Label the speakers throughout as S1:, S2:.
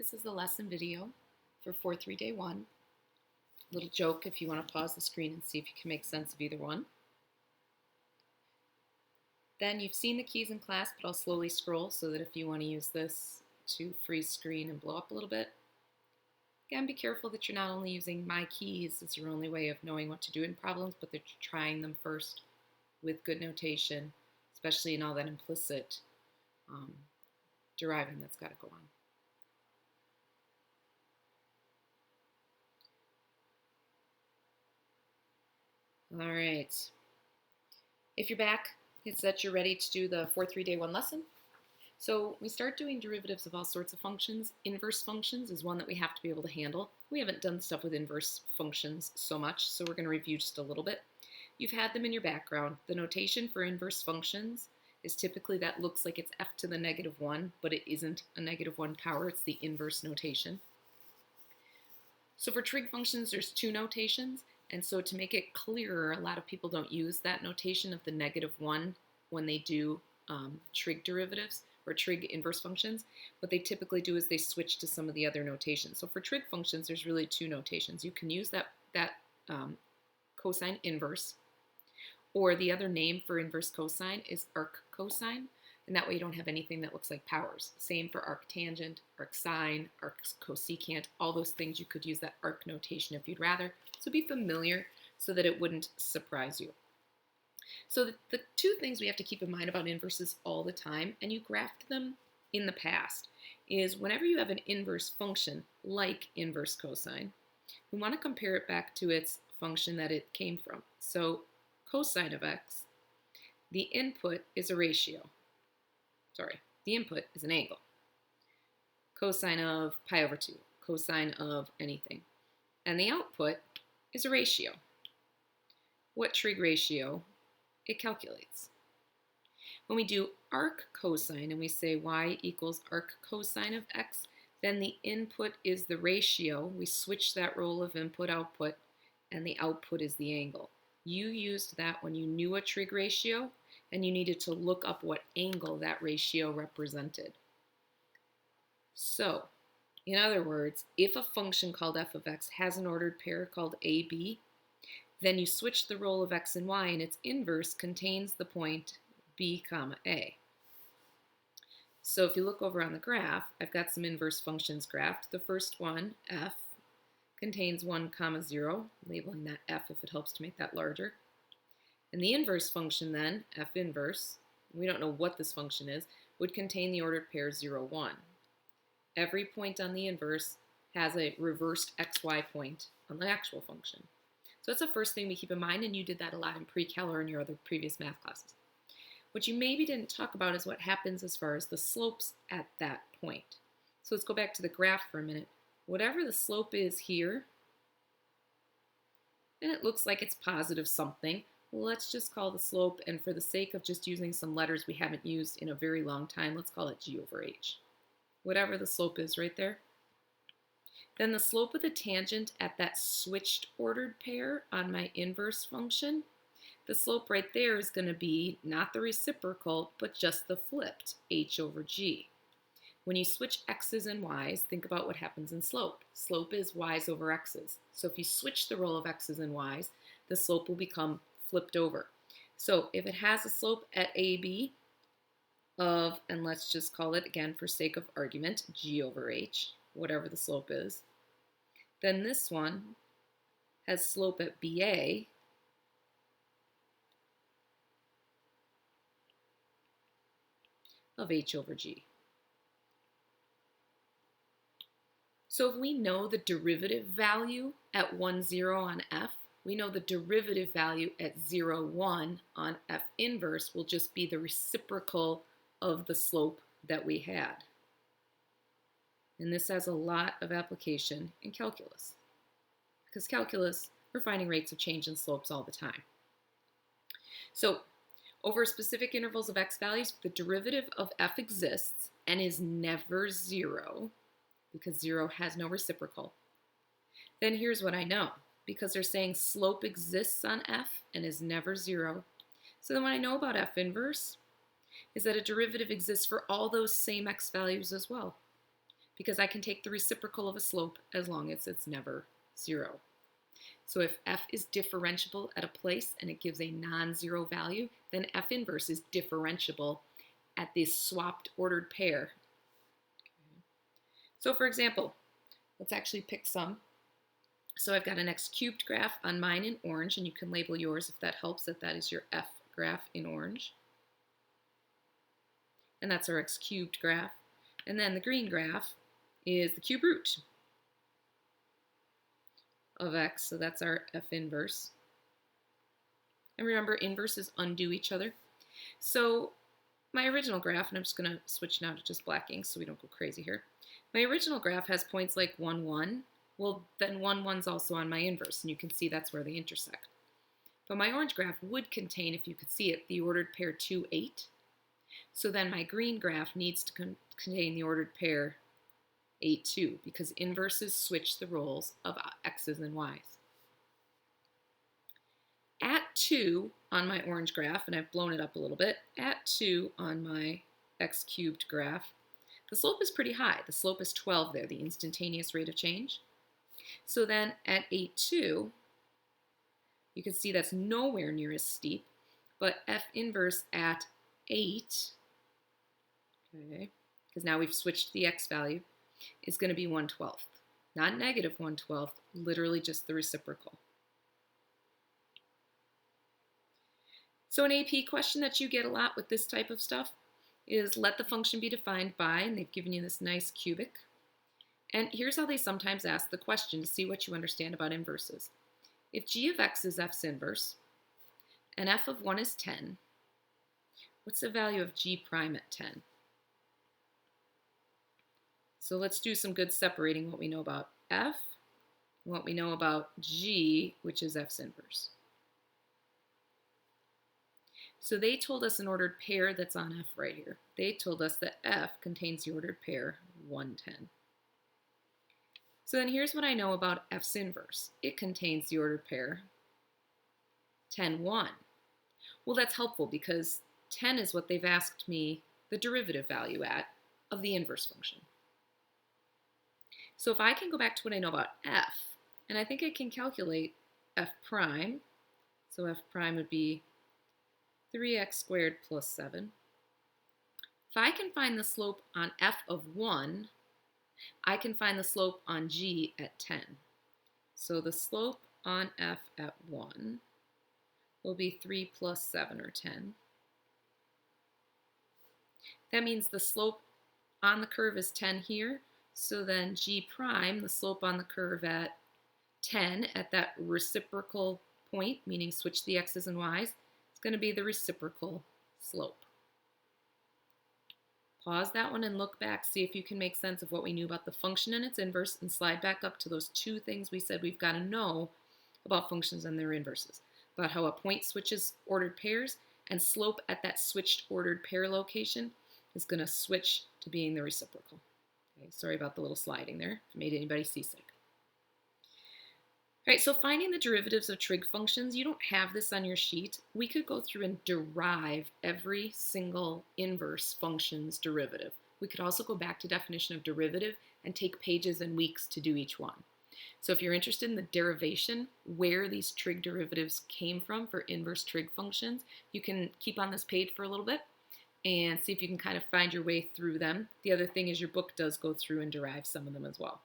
S1: This is the lesson video for 4-3 Day 1. Little joke if you want to pause the screen and see if you can make sense of either one. Then you've seen the keys in class, but I'll slowly scroll so that if you want to use this to freeze screen and blow up a little bit. Again, be careful that you're not only using my keys as your only way of knowing what to do in problems, but that you're trying them first with good notation, especially in all that implicit deriving that's got to go on. All right, if you're back, it's that you're ready to do the 4-3 Day 1 lesson. So we start doing derivatives of all sorts of functions. Inverse functions is one that we have to be able to handle. We haven't done stuff with inverse functions so much, so we're going to review just a little bit. You've had them in your background. The notation for inverse functions is typically that looks like it's f to the -1, but it isn't a -1 power. It's the inverse notation. So for trig functions, there's two notations. And so to make it clearer, a lot of people don't use that notation of the -1 when they do trig derivatives or trig inverse functions. What they typically do is they switch to some of the other notations. So for trig functions, there's really two notations. You can use that cosine inverse, or the other name for inverse cosine is arc cosine, and that way you don't have anything that looks like powers. Same for arctangent, arcsine, arc cosecant, all those things you could use that arc notation if you'd rather. So be familiar so that it wouldn't surprise you. So the two things we have to keep in mind about inverses all the time, and you graphed them in the past, is whenever you have an inverse function like inverse cosine, we want to compare it back to its function that it came from. So cosine of x, the input is a ratio. Sorry, the input is an angle. Cosine of pi over 2, cosine of anything. And the output is a ratio. What trig ratio? It calculates. When we do arc cosine and we say y equals arc cosine of x, then the input is the ratio. We switch that role of input-output, and the output is the angle. You used that when you knew a trig ratio, and you needed to look up what angle that ratio represented. So, in other words, if a function called f of x has an ordered pair called ab, then you switch the role of x and y, and its inverse contains the point b comma a. So if you look over on the graph, I've got some inverse functions graphed. The first one, f, contains 1 comma 0, labeling that f if it helps to make that larger. And the inverse function then, f inverse, we don't know what this function is, would contain the ordered pair 0, 1. Every point on the inverse has a reversed xy point on the actual function. So that's the first thing we keep in mind, and you did that a lot in pre-cal or in your other previous math classes. What you maybe didn't talk about is what happens as far as the slopes at that point. So let's go back to the graph for a minute. Whatever the slope is here, and it looks like it's positive something, let's just call the slope, and for the sake of just using some letters we haven't used in a very long time, let's call it g over h. Whatever the slope is right there. Then the slope of the tangent at that switched ordered pair on my inverse function, the slope right there is going to be not the reciprocal, but just the flipped, h over g. When you switch x's and y's, think about what happens in slope. Slope is y's over x's. So if you switch the role of x's and y's, the slope will become flipped over. So if it has a slope at AB of, and let's just call it again for sake of argument, g over h, whatever the slope is, then this one has slope at BA of h over g. So if we know the derivative value at 1, 0 on f, we know the derivative value at 0, 1 on f inverse will just be the reciprocal of the slope that we had. And this has a lot of application in calculus, because calculus, we're finding rates of change in slopes all the time. So over specific intervals of x values, the derivative of f exists and is never 0, because 0 has no reciprocal. Then here's what I know. Because they're saying slope exists on f and is never 0. So then what I know about f inverse is that a derivative exists for all those same x values as well. because I can take the reciprocal of a slope as long as it's never 0. So if f is differentiable at a place and it gives a non-zero value, then f inverse is differentiable at this swapped ordered pair. So for example, let's actually pick some. So I've got an x cubed graph on mine in orange, and you can label yours if that helps, that is your f graph in orange. And that's our x cubed graph. And then the green graph is the cube root of x, so that's our f inverse. And remember, inverses undo each other. So my original graph, and I'm just going to switch now to just black ink so we don't go crazy here. My original graph has points like 1, 1. Well, then 1, 1's also on my inverse, and you can see that's where they intersect. But my orange graph would contain, if you could see it, the ordered pair 2, 8. So then my green graph needs to contain the ordered pair 8, 2, because inverses switch the roles of x's and y's. At 2 on my orange graph, and I've blown it up a little bit, at 2 on my x cubed graph, the slope is pretty high. The slope is 12 there, the instantaneous rate of change. So then at 8, 2, you can see that's nowhere near as steep, but f inverse at 8, okay, because now we've switched the x value, is going to be 1/12. Not negative 1/12, literally just the reciprocal. So an AP question that you get a lot with this type of stuff is let the function be defined by, and they've given you this nice cubic. And here's how they sometimes ask the question to see what you understand about inverses. If g of x is f's inverse, and f of 1 is 10, what's the value of g prime at 10? So let's do some good separating what we know about f and what we know about g, which is f's inverse. So they told us an ordered pair that's on f right here. They told us that f contains the ordered pair 1, 10. So then here's what I know about f's inverse. It contains the ordered pair 10, 1. Well, that's helpful because 10 is what they've asked me the derivative value at of the inverse function. So if I can go back to what I know about f, and I think I can calculate f prime, so f prime would be 3x squared plus 7. If I can find the slope on f of 1, I can find the slope on g at 10. So the slope on f at 1 will be 3 plus 7, or 10. That means the slope on the curve is 10 here, so then g prime, the slope on the curve at 10, at that reciprocal point, meaning switch the x's and y's, is going to be the reciprocal slope. Pause that one and look back, see if you can make sense of what we knew about the function and its inverse, and slide back up to those two things we said we've got to know about functions and their inverses, about how a point switches ordered pairs, and slope at that switched ordered pair location is going to switch to being the reciprocal. Okay, sorry about the little sliding there, if it made anybody seasick. All right, so finding the derivatives of trig functions, you don't have this on your sheet. We could go through and derive every single inverse function's derivative. We could also go back to definition of derivative and take pages and weeks to do each one. So if you're interested in the derivation, where these trig derivatives came from for inverse trig functions, you can keep on this page for a little bit and see if you can kind of find your way through them. The other thing is your book does go through and derive some of them as well.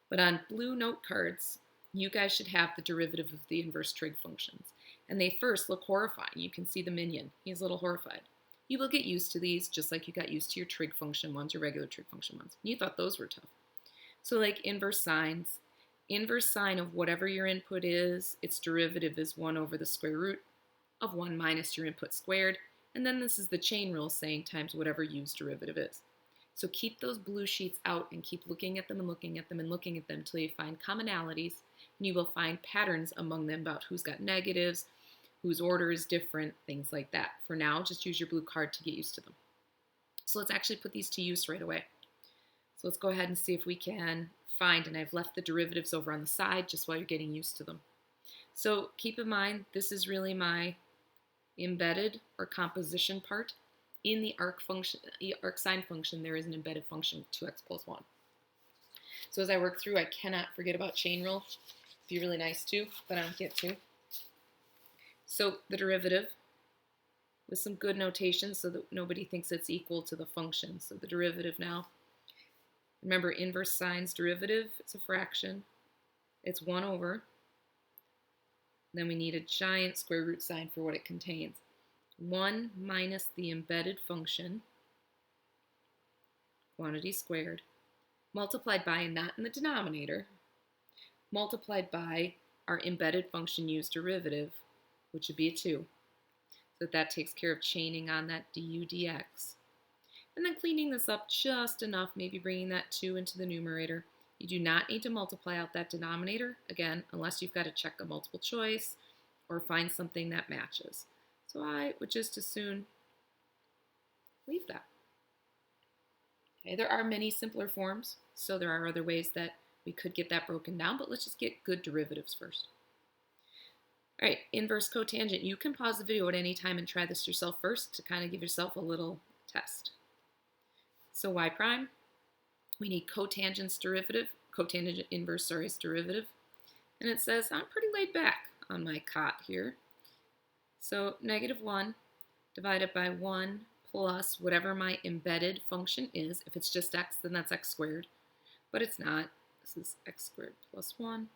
S1: But on blue note cards, you guys should have the derivative of the inverse trig functions. And they first look horrifying. You can see the minion. He's a little horrified. You will get used to these just like you got used to your trig function ones, your regular trig function ones. You thought those were tough. So like inverse sines. Inverse sine of whatever your input is, its derivative is 1 over the square root of 1 minus your input squared. And then this is the chain rule saying times whatever u's derivative is. So keep those blue sheets out and keep looking at them and looking at them and looking at them until you find commonalities, and you will find patterns among them about who's got negatives, whose order is different, things like that. For now, just use your blue card to get used to them. So let's actually put these to use right away. So let's go ahead and see if we can find, and I've left the derivatives over on the side just while you're getting used to them. So keep in mind, this is really my embedded or composition part. In the arc sine function, there is an embedded function 2x plus 1. So as I work through, I cannot forget about chain rule. It'd be really nice too, but I don't get to. So the derivative with some good notation so that nobody thinks it's equal to the function. So the derivative now, remember inverse sine's derivative, it's a fraction. It's 1 over. Then we need a giant square root sign for what it contains. 1 minus the embedded function, quantity squared, multiplied by, and not in the denominator, multiplied by our embedded function used derivative, which would be a 2. So that takes care of chaining on that du dx. And then cleaning this up just enough, maybe bringing that 2 into the numerator. You do not need to multiply out that denominator, again, unless you've got to check a multiple choice or find something that matches. So I would just as soon leave that. Okay, there are many simpler forms, so there are other ways that we could get that broken down, but let's just get good derivatives first. All right, inverse cotangent. You can pause the video at any time and try this yourself first to kind of give yourself a little test. So y prime, we need cotangent's derivative, cotangent inverse, sorry, is derivative. And it says I'm pretty laid back on my cot here. So -1 divided by 1 plus whatever my embedded function is. If it's just x, then that's x squared. But it's not. This is x squared plus 1,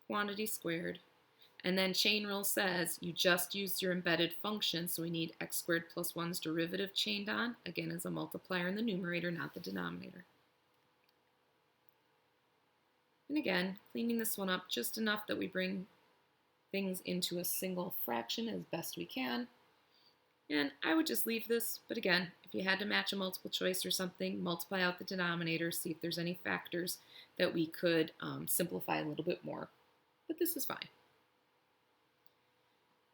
S1: quantity squared. And then chain rule says you just used your embedded function, so we need x squared plus 1's derivative chained on, again as a multiplier in the numerator, not the denominator. And again, cleaning this one up just enough that we bring things into a single fraction as best we can. And I would just leave this, but again, if you had to match a multiple choice or something, multiply out the denominator, see if there's any factors that we could simplify a little bit more. But this is fine.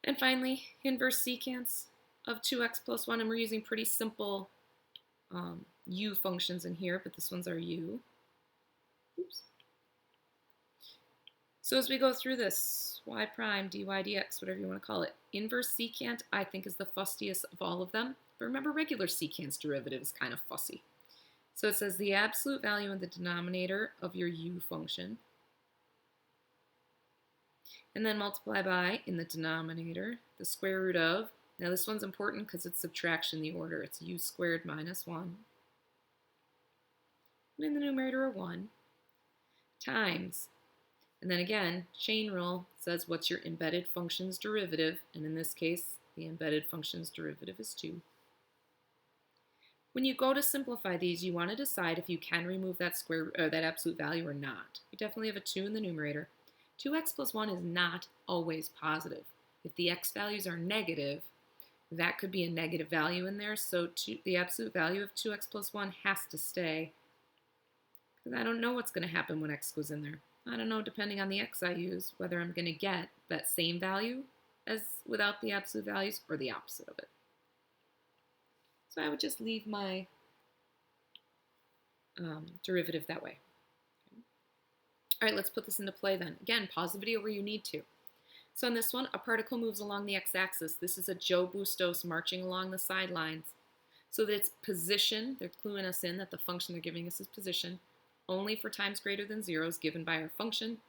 S1: And finally, inverse secants of 2x plus 1, and we're using pretty simple u functions in here, but this one's our u. Oops. So as we go through this, y prime, dy dx, whatever you want to call it, inverse secant I think is the fussiest of all of them. But remember, regular secant's derivative is kind of fussy. So it says the absolute value in the denominator of your u function, and then multiply by, in the denominator, the square root of, now this one's important because it's subtraction, the order, it's u squared minus 1, and in the numerator a 1, times, and then again, chain rule says what's your embedded function's derivative, and in this case, the embedded function's derivative is 2. When you go to simplify these, you want to decide if you can remove that that absolute value or not. You definitely have a 2 in the numerator. 2x plus 1 is not always positive. If the x values are negative, that could be a negative value in there, so the absolute value of 2x plus 1 has to stay, because I don't know what's going to happen when x goes in there. I don't know, depending on the x I use, whether I'm going to get that same value as without the absolute values or the opposite of it. So I would just leave my derivative that way. All right, let's put this into play then. Again, pause the video where you need to. So in this one, a particle moves along the x-axis. This is a Joe Bustos marching along the sidelines. So that its position, they're cluing us in that the function they're giving us is position, only for times greater than 0 is given by our function.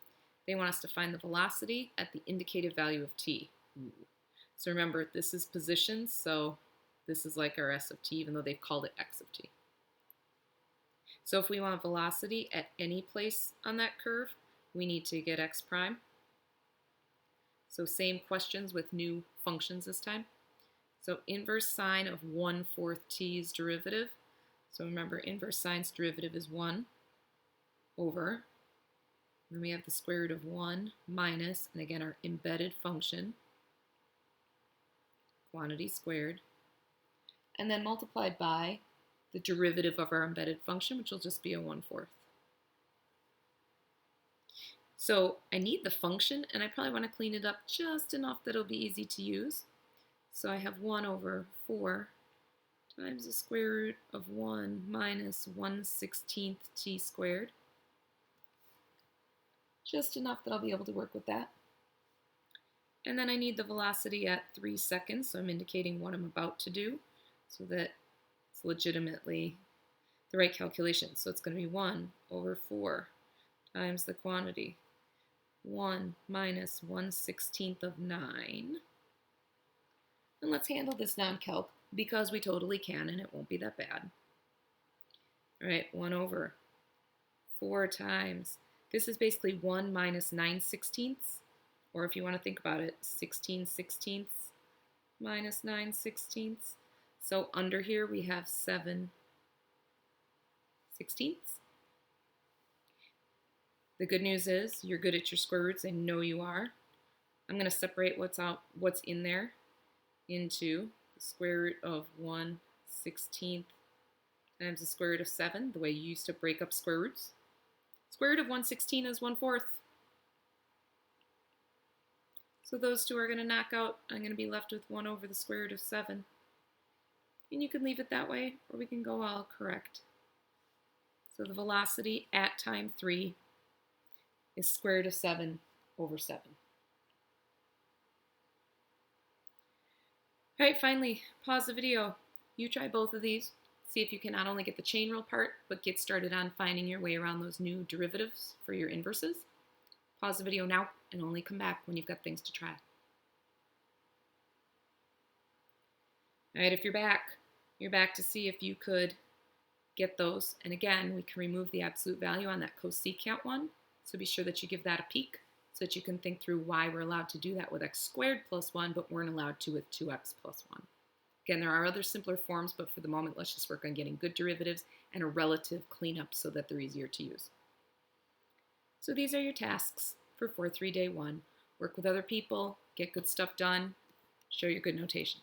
S1: They want us to find the velocity at the indicated value of t. So remember, this is position, so this is like our s of t, even though they've called it x of t. So if we want velocity at any place on that curve, we need to get x prime. So same questions with new functions this time. So inverse sine of 1/4 t's derivative. So remember, inverse sine's derivative is 1 over. Then we have the square root of 1 minus, and again, our embedded function, quantity squared, and then multiplied by the derivative of our embedded function, which will just be a 1/4. So I need the function, and I probably want to clean it up just enough that it'll be easy to use. So I have 1 over 4 times the square root of 1 minus 1/16 t squared. Just enough that I'll be able to work with that. And then I need the velocity at 3 seconds, so I'm indicating what I'm about to do so that it's legitimately the right calculation. So it's going to be 1 over 4 times the quantity. 1 minus 1/16 of 9. And let's handle this non-calc because we totally can and it won't be that bad. All right, 1 over 4 times. This is basically 1 minus 9/16, or if you want to think about it, 16/16 minus 9/16. So under here we have 7/16. The good news is you're good at your square roots. I know you are. I'm going to separate what's in there into the square root of 1/16 times the square root of 7, the way you used to break up square roots. Square root of 1/16 is 1/4. So those two are going to knock out. I'm going to be left with 1 over the square root of 7. And you can leave it that way, or we can go all correct. So the velocity at time 3 is square root of 7 over 7. All right, finally, pause the video. You try both of these. See if you can not only get the chain rule part, but get started on finding your way around those new derivatives for your inverses. Pause the video now and only come back when you've got things to try. All right, if you're back to see if you could get those. And again, we can remove the absolute value on that cosecant one. So be sure that you give that a peek so that you can think through why we're allowed to do that with x squared plus 1, but weren't allowed to with 2x plus 1. Again, there are other simpler forms, but for the moment, let's just work on getting good derivatives and a relative cleanup so that they're easier to use. So these are your tasks for 4-3 day 1. Work with other people, get good stuff done, show your good notation.